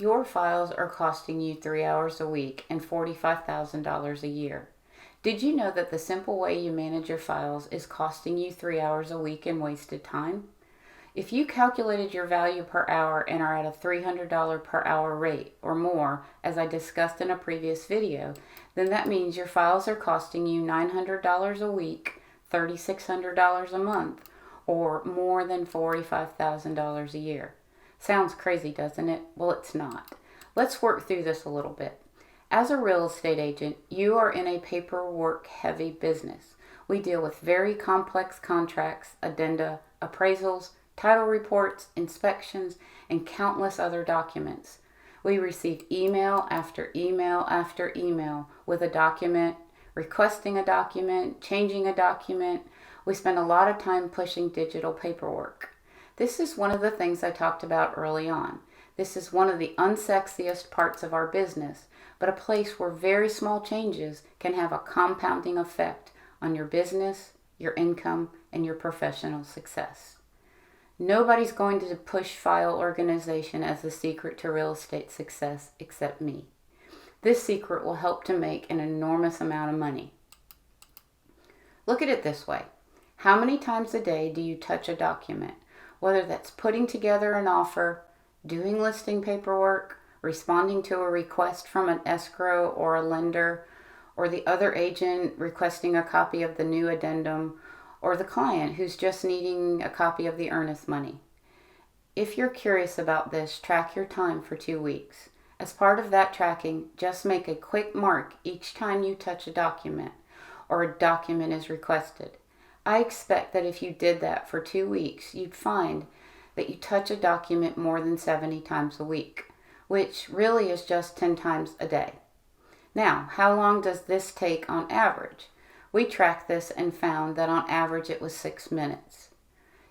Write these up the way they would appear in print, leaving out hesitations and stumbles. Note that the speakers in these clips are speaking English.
Your files are costing you 3 hours a week and $45,000 a year. Did you know that the simple way you manage your files is costing you 3 hours a week in wasted time? If you calculated your value per hour and are at a $300 per hour rate or more, as I discussed in a previous video, then that means your files are costing you $900 a week, $3,600 a month, or more than $45,000 a year. Sounds crazy, doesn't it? Well, it's not. Let's work through this a little bit. As a real estate agent, you are in a paperwork-heavy business. We deal with very complex contracts, addenda, appraisals, title reports, inspections, and countless other documents. We receive email after email after email with a document, requesting a document, changing a document. We spend a lot of time pushing digital paperwork. This is one of the things I talked about early on. This is one of the unsexiest parts of our business, but a place where very small changes can have a compounding effect on your business, your income, and your professional success. Nobody's going to push file organization as the secret to real estate success except me. This secret will help to make an enormous amount of money. Look at it this way. How many times a day do you touch a document? Whether that's putting together an offer, doing listing paperwork, responding to a request from an escrow or a lender, or the other agent requesting a copy of the new addendum, or the client who's just needing a copy of the earnest money. If you're curious about this, track your time for 2 weeks. As part of that tracking, just make a quick mark each time you touch a document or a document is requested. I expect that if you did that for 2 weeks, you'd find that you touch a document more than 70 times a week, which really is just 10 times a day. Now, how long does this take on average? We tracked this and found that on average it was 6 minutes.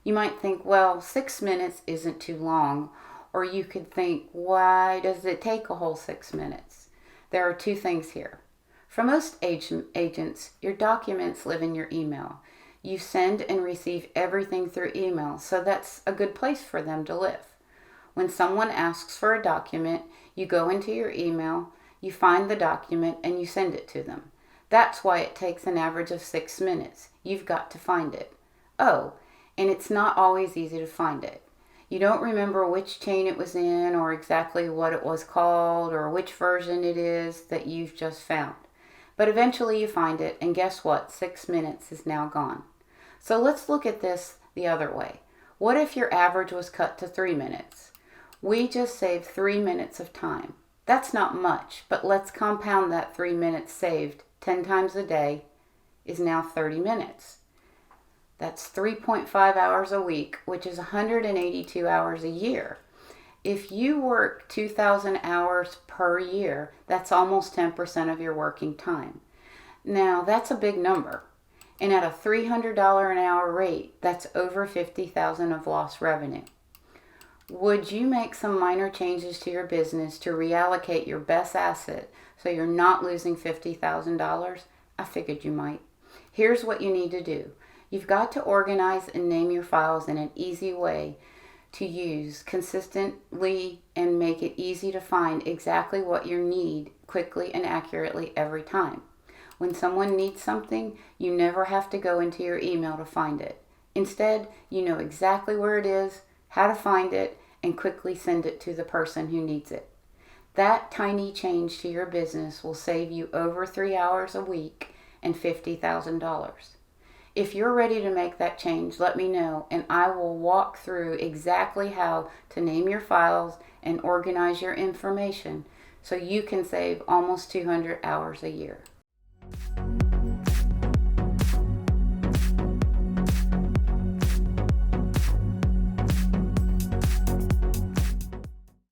You might think, well, 6 minutes isn't too long, or you could think, why does it take a whole 6 minutes? There are 2 things here. For most agents, your documents live in your email. You send and receive everything through email, so that's a good place for them to live. When someone asks for a document, you go into your email, you find the document, and you send it to them. That's why it takes an average of 6 minutes. You've got to find it. Oh, and it's not always easy to find it. You don't remember which chain it was in or exactly what it was called or which version it is that you've just found. But eventually you find it, and guess what? 6 minutes is now gone. So let's look at this the other way. What if your average was cut to 3 minutes? We just saved 3 minutes of time. That's not much, but let's compound that 3 minutes saved 10 times a day is now 30 minutes. That's 3.5 hours a week, which is 182 hours a year. If you work 2,000 hours per year, that's almost 10% of your working time. Now, that's a big number. And at a $300 an hour rate, that's over $50,000 of lost revenue. Would you make some minor changes to your business to reallocate your best asset so you're not losing $50,000? I figured you might. Here's what you need to do. You've got to organize and name your files in an easy way to use consistently and make it easy to find exactly what you need quickly and accurately every time. When someone needs something, you never have to go into your email to find it. Instead, you know exactly where it is, how to find it, and quickly send it to the person who needs it. That tiny change to your business will save you over 3 hours a week and $50,000. If you're ready to make that change, let me know, and I will walk through exactly how to name your files and organize your information so you can save almost 200 hours a year.